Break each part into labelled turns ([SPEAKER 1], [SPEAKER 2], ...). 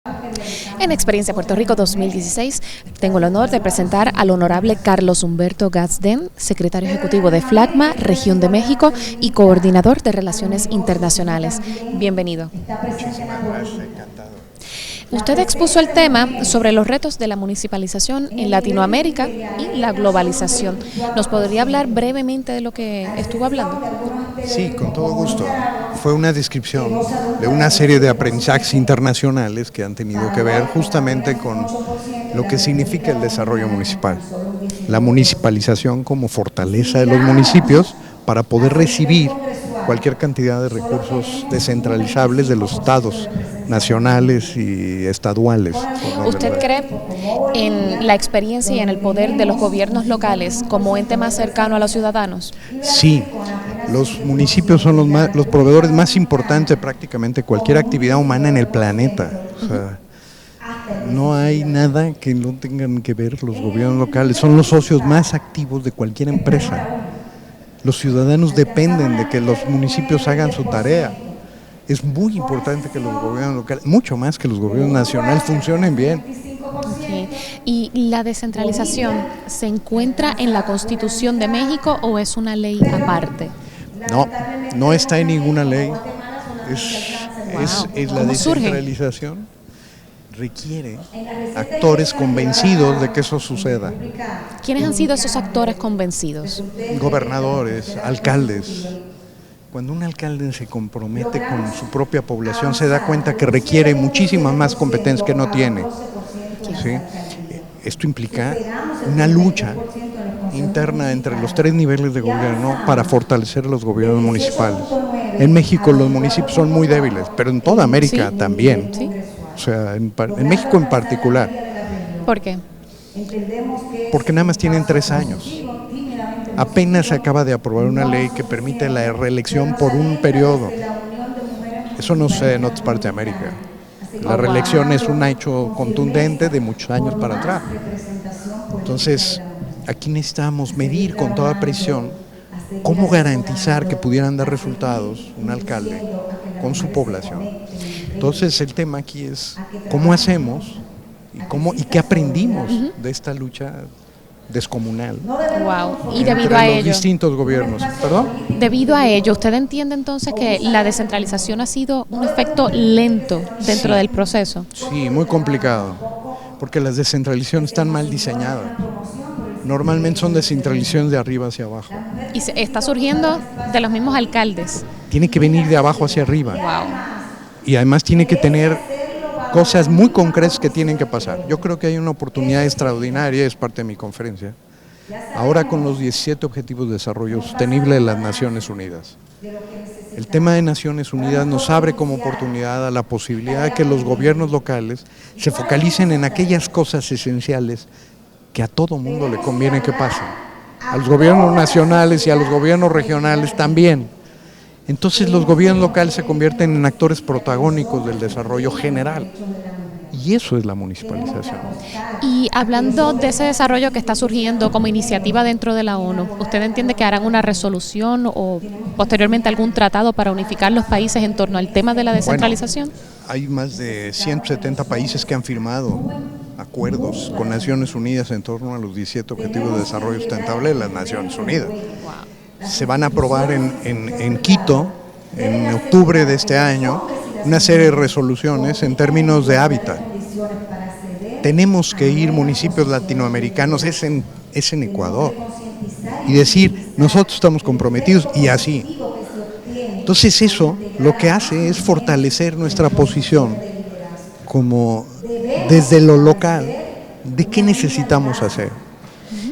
[SPEAKER 1] En Experiencia Puerto Rico 2016, tengo el honor de presentar al honorable Carlos Humberto Gadsden, secretario ejecutivo de FLACMA, Región de México y coordinador de Relaciones Internacionales. Bienvenido.
[SPEAKER 2] Muchísimas gracias, encantado.
[SPEAKER 1] Usted expuso el tema sobre los retos de la municipalización en Latinoamérica y la globalización. ¿Nos podría hablar brevemente de lo que estuvo hablando?
[SPEAKER 2] Sí, con todo gusto. Fue una descripción de una serie de aprendizajes internacionales que han tenido que ver justamente con lo que significa el desarrollo municipal. La municipalización como fortaleza de los municipios para poder recibir cualquier cantidad de recursos descentralizables de los estados nacionales y estaduales.
[SPEAKER 1] ¿Usted cree en la experiencia y en el poder de los gobiernos locales como ente más cercano a los ciudadanos?
[SPEAKER 2] Sí, los municipios son los proveedores más importantes de prácticamente cualquier actividad humana en el planeta. O sea, no hay nada que no tengan que ver los gobiernos locales, son los socios más activos de cualquier empresa. Los ciudadanos dependen de que los municipios hagan su tarea. Es muy importante que los gobiernos locales, mucho más que los gobiernos nacionales, funcionen bien.
[SPEAKER 1] Okay. ¿Y la descentralización se encuentra en la Constitución de México o es una ley aparte?
[SPEAKER 2] No, no está en ninguna ley. Es la descentralización requiere actores convencidos de que eso suceda.
[SPEAKER 1] ¿Quiénes han sido esos actores convencidos?
[SPEAKER 2] Gobernadores, alcaldes. Cuando un alcalde se compromete con su propia población, se da cuenta que requiere muchísimas más competencias que no tiene. ¿Sí? Esto implica una lucha interna entre los tres niveles de gobierno para fortalecer los gobiernos municipales. En México los municipios son muy débiles, pero en toda América también.
[SPEAKER 1] ¿Sí?
[SPEAKER 2] O sea, en México en particular.
[SPEAKER 1] ¿Por qué?
[SPEAKER 2] Porque nada más tienen 3 años. Apenas se acaba de aprobar una ley que permite la reelección por un periodo. Eso no sé en otras partes de América. La reelección es un hecho contundente de muchos años para atrás. Entonces, aquí necesitamos medir con toda precisión cómo garantizar que pudieran dar resultados un alcalde con su población. Entonces, el tema aquí es cómo hacemos y qué aprendimos de esta lucha descomunal.
[SPEAKER 1] Wow. Y debido
[SPEAKER 2] entre
[SPEAKER 1] a
[SPEAKER 2] los
[SPEAKER 1] ello,
[SPEAKER 2] distintos gobiernos. ¿Perdón?
[SPEAKER 1] debido a ello, ¿usted entiende entonces que la descentralización ha sido un efecto lento dentro del proceso?
[SPEAKER 2] Sí, muy complicado, porque las descentralizaciones están mal diseñadas. Normalmente son descentralizaciones de arriba hacia abajo.
[SPEAKER 1] Y se está surgiendo de los mismos alcaldes.
[SPEAKER 2] Tiene que venir de abajo hacia arriba.
[SPEAKER 1] Wow.
[SPEAKER 2] Y además tiene que tener cosas muy concretas que tienen que pasar. Yo creo que hay una oportunidad extraordinaria, es parte de mi conferencia, ahora con los 17 Objetivos de Desarrollo Sostenible de las Naciones Unidas. El tema de Naciones Unidas nos abre como oportunidad a la posibilidad de que los gobiernos locales se focalicen en aquellas cosas esenciales que a todo mundo le conviene que pasen, a los gobiernos nacionales y a los gobiernos regionales también. Entonces los gobiernos locales se convierten en actores protagónicos del desarrollo general. Y eso es la municipalización.
[SPEAKER 1] Y hablando de ese desarrollo que está surgiendo como iniciativa dentro de la ONU, ¿usted entiende que harán una resolución o posteriormente algún tratado para unificar los países en torno al tema de la descentralización?
[SPEAKER 2] Bueno, hay más de 170 países que han firmado acuerdos con Naciones Unidas en torno a los 17 Objetivos de Desarrollo Sustentable de las Naciones Unidas. Se van a aprobar en Quito, en octubre de este año, una serie de resoluciones en términos de hábitat. Tenemos que ir municipios latinoamericanos, es en Ecuador, y decir, nosotros estamos comprometidos y así. Entonces eso lo que hace es fortalecer nuestra posición como desde lo local, de qué necesitamos hacer.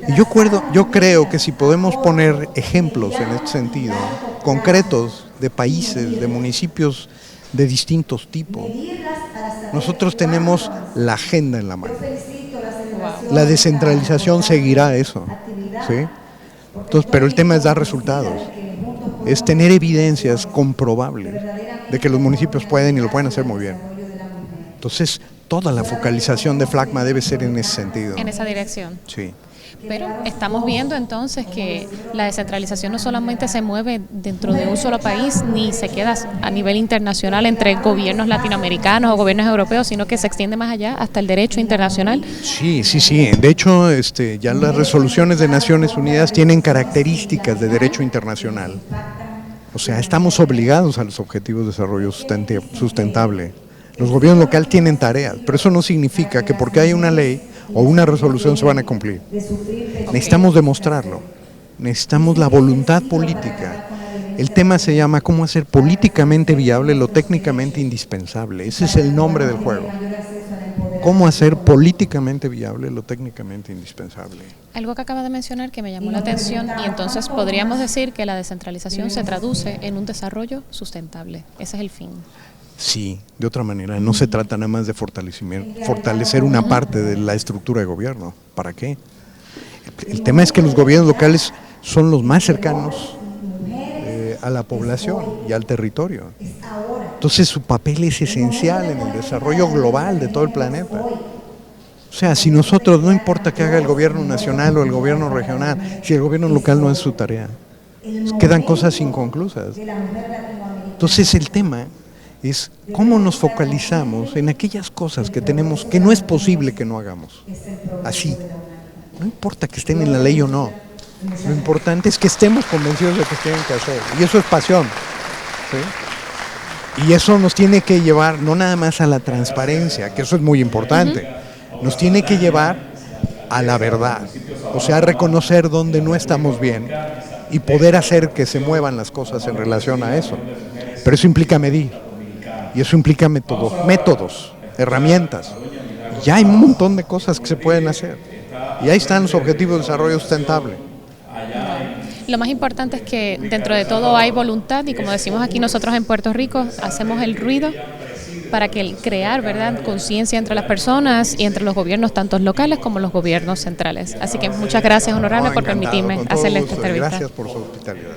[SPEAKER 2] Y yo creo que si podemos poner ejemplos en este sentido, concretos de países, de municipios de distintos tipos, nosotros tenemos la agenda en la mano. La descentralización seguirá eso, ¿sí? Entonces, pero el tema es dar resultados, es tener evidencias comprobables de que los municipios pueden y lo pueden hacer muy bien. Entonces, toda la focalización de FLACMA debe ser en ese sentido.
[SPEAKER 1] En esa dirección.
[SPEAKER 2] Sí.
[SPEAKER 1] Pero estamos viendo entonces que la descentralización no solamente se mueve dentro de un solo país, ni se queda a nivel internacional entre gobiernos latinoamericanos o gobiernos europeos, sino que se extiende más allá hasta el derecho internacional.
[SPEAKER 2] Sí, sí, sí. De hecho, ya las resoluciones de Naciones Unidas tienen características de derecho internacional. O sea, estamos obligados a los objetivos de desarrollo sustentable. Los gobiernos locales tienen tareas, pero eso no significa que porque hay una ley o una resolución se van a cumplir. Necesitamos demostrarlo, necesitamos la voluntad política. El tema se llama cómo hacer políticamente viable lo técnicamente indispensable. Ese es el nombre del juego. Cómo hacer políticamente viable lo técnicamente indispensable.
[SPEAKER 1] Algo que acaba de mencionar que me llamó la atención, y entonces podríamos decir que la descentralización se traduce en un desarrollo sustentable. Ese es el fin.
[SPEAKER 2] Sí, de otra manera, no se trata nada más de fortalecer una parte de la estructura de gobierno. ¿Para qué? El tema es que los gobiernos locales son los más cercanos a la población y al territorio. Entonces su papel es esencial en el desarrollo global de todo el planeta. O sea, si nosotros, no importa que haga el gobierno nacional o el gobierno regional, si el gobierno local no es su tarea, quedan cosas inconclusas. Entonces el tema es cómo nos focalizamos en aquellas cosas que tenemos, que no es posible que no hagamos. Así. No importa que estén en la ley o no. Lo importante es que estemos convencidos de que tienen que hacer. Y eso es pasión. ¿Sí? Y eso nos tiene que llevar no nada más a la transparencia, que eso es muy importante. Nos tiene que llevar a la verdad. O sea, a reconocer dónde no estamos bien y poder hacer que se muevan las cosas en relación a eso. Pero eso implica medir. Y eso implica métodos, herramientas. Ya hay un montón de cosas que se pueden hacer. Y ahí están los objetivos de desarrollo sustentable.
[SPEAKER 1] Lo más importante es que dentro de todo hay voluntad y, como decimos aquí nosotros en Puerto Rico, hacemos el ruido para que crear, ¿verdad?, conciencia entre las personas y entre los gobiernos, tanto locales como los gobiernos centrales. Así que muchas gracias, honorable, por permitirme hacerle esta entrevista.
[SPEAKER 2] Gracias por su hospitalidad.